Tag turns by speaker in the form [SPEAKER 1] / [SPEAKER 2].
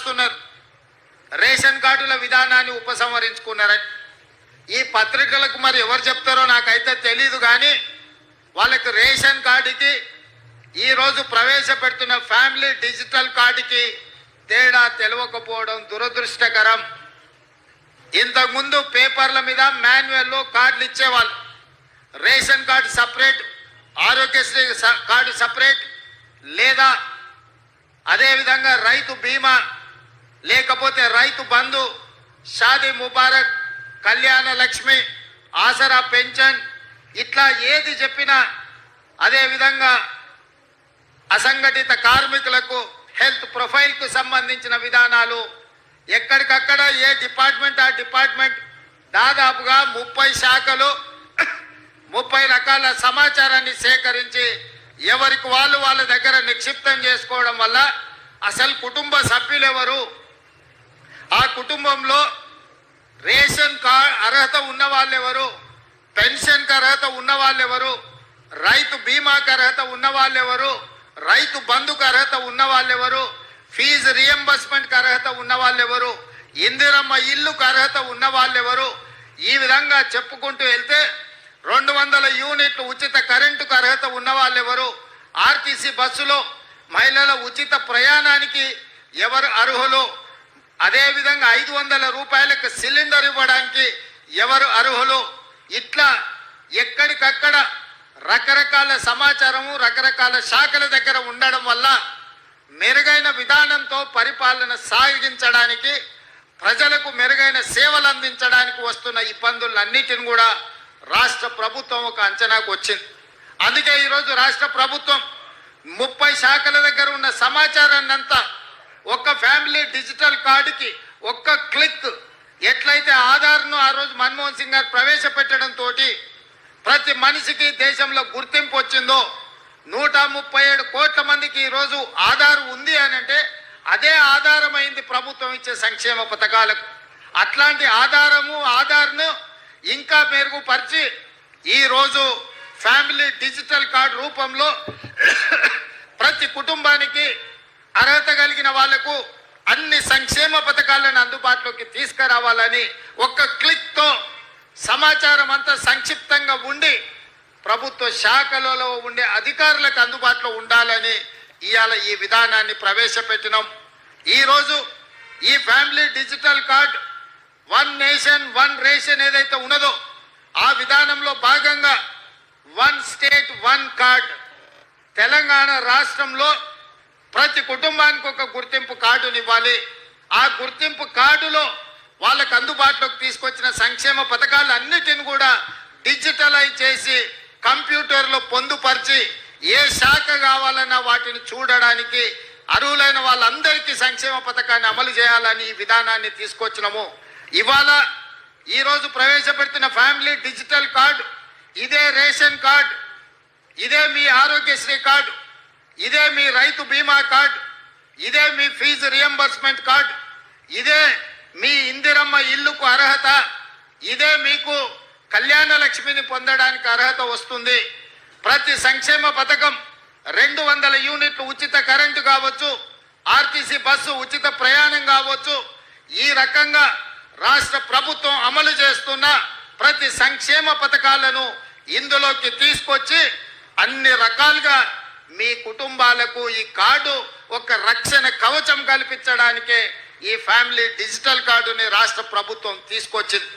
[SPEAKER 1] రాస్తున్నారు రేషన్ కార్డుల విధానాన్ని ఉపసంహరించుకున్నారని. ఈ పత్రికలకు మరి ఎవరు చెప్తారో నాకైతే తెలీదు, కానీ వాళ్ళకి రేషన్ కార్డుకి ఈరోజు ప్రవేశపెడుతున్న ఫ్యామిలీ డిజిటల్ కార్డుకి తేడా తెలియకపోవడం దురదృష్టకరం. ఇంతకుముందు పేపర్ల మీద మాన్యువల్లో కార్డులు ఇచ్చేవాళ్ళు. Ration card separate, Aarogyasri card separate, లేదా అదేవిధంగా రైతు బీమా, లేకపోతే రైతు బంధు, షాదీ ముబారక్, కళ్యాణ లక్ష్మి, ఆసరా పెన్షన్, ఇట్లా ఏది చెప్పినా, అదేవిధంగా అసంఘటిత కార్మికులకు హెల్త్ ప్రొఫైల్కు సంబంధించిన విధానాలు ఎక్కడికక్కడ ఏ డిపార్ట్మెంట్ ఆ డిపార్ట్మెంట్ దాదాపుగా 30 శాఖలు 30 రకాల సమాచారాన్ని సేకరించి ఎవరికి వాళ్ళ దగ్గర నిక్షిప్తం చేసుకోవడం వల్ల అసలు కుటుంబ సభ్యులు ఎవరు, ఆ కుటుంబంలో రేషన్ కార్డు అర్హత ఉన్న వాళ్ళెవరు, పెన్షన్కి అర్హత ఉన్న వాళ్ళెవరు, రైతు బీమాకి అర్హత ఉన్న వాళ్ళెవరు, రైతు బంధుకు అర్హత ఉన్న వాళ్ళెవరు, ఫీజు రియంబర్స్మెంట్కి అర్హత ఉన్న వాళ్ళెవరు, ఇందిరమ్మ ఇల్లుకు అర్హత ఉన్న వాళ్ళెవరు, ఈ విధంగా చెప్పుకుంటూ వెళ్తే 200 యూనిట్లు ఉచిత కరెంటుకు అర్హత ఉన్న వాళ్ళెవరు, ఆర్టీసీ బస్సులో మహిళల ఉచిత ప్రయాణానికి ఎవరు అర్హులు, అదేవిధంగా 500 రూపాయలకు సిలిండర్ ఇవ్వడానికి ఎవరు అర్హులు, ఇట్లా ఎక్కడికక్కడ రకరకాల సమాచారము రకరకాల శాఖల దగ్గర ఉండడం వల్ల మెరుగైన విధానంతో పరిపాలన సాగించడానికి, ప్రజలకు మెరుగైన సేవలు అందించడానికి వస్తున్న ఇబ్బందులన్నిటిని కూడా రాష్ట్ర ప్రభుత్వం ఒక అంచనాకు వచ్చింది. అందుకే ఈరోజు రాష్ట్ర ప్రభుత్వం 30 శాఖల దగ్గర ఉన్న సమాచారాన్ని అంతా ఒక్క ఫ్యామిలీ డిజిటల్ కార్డుకి ఒక్క క్లిక్, ఎట్లయితే ఆధార్ను ఆ రోజు మన్మోహన్ సింగ్ గారు ప్రవేశపెట్టడంతో ప్రతి మనిషికి దేశంలో గుర్తింపు వచ్చిందో, 137 కోట్ల మందికి ఈరోజు ఆధార్ ఉంది అని అంటే అదే ఆధారమైంది ప్రభుత్వం ఇచ్చే సంక్షేమ పథకాలకు. అట్లాంటి ఆధార్ను ఇంకా మెరుగుపరిచి ఈరోజు ఫ్యామిలీ డిజిటల్ కార్డు రూపంలో ప్రతి కుటుంబానికి అర్హత కలిగిన వాళ్లకు అన్ని సంక్షేమ పథకాలను అందుబాటులోకి తీసుకురావాలని ఒక్క క్లిక్తో సమాచారం అంతా సంక్షిప్తంగా ఉండి ప్రభుత్వ శాఖలలో ఉండే అధికారులకు అందుబాటులో ఉండాలని ఇవాళ ఈ విధానాన్ని ప్రవేశపెట్టినాం. ఈరోజు ఈ family digital card 1 nation 1 ration ఏదైతే ఉన్నదో ఆ విధానంలో భాగంగా 1 స్టేట్ 1 కార్డ్, తెలంగాణ రాష్ట్రంలో ప్రతి కుటుంబానికి ఒక గుర్తింపు కార్డునివ్వాలి. ఆ గుర్తింపు కార్డులో వాళ్ళకు అందుబాటులోకి తీసుకొచ్చిన సంక్షేమ పథకాలు అన్నిటిని కూడా డిజిటలైజ్ చేసి కంప్యూటర్లో పొందుపరిచి ఏ శాఖ కావాలన్నా వాటిని చూడడానికి అర్హులైన వాళ్ళందరికీ సంక్షేమ పథకాన్ని అమలు చేయాలని ఈ విధానాన్ని తీసుకొచ్చినాము. ఇవాళ ఈరోజు ప్రవేశపెడుతున్న ఫ్యామిలీ డిజిటల్ కార్డు, ఇదే రేషన్ కార్డు, ఇదే మీ ఆరోగ్యశ్రీ కార్డు, ఇదే మీ రైతు బీమా కార్డు, ఇదే మీ ఫీజు రియంబర్స్మెంట్ కార్డు, ఇదే మీ ఇందిరమ్మ ఇల్లుకు అర్హత, ఇదే మీకు కళ్యాణ లక్ష్మిని పొందడానికి అర్హత వస్తుంది. ప్రతి సంక్షేమ పథకం 200 యూనిట్లు ఉచిత కరెంటు కావచ్చు, ఆర్టీసీ బస్సు ఉచిత ప్రయాణం కావచ్చు, ఈ రకంగా రాష్ట్ర ప్రభుత్వం అమలు చేస్తున్న ప్రతి సంక్షేమ పథకాలను ఇందులోకి తీసుకొచ్చి అన్ని రకాలుగా మీ కుటుంబాలకు ఈ కార్డు ఒక రక్షణ కవచం కల్పించడానికే ఈ ఫ్యామిలీ డిజిటల్ కార్డుని రాష్ట్ర ప్రభుత్వం తీసుకొచ్చింది.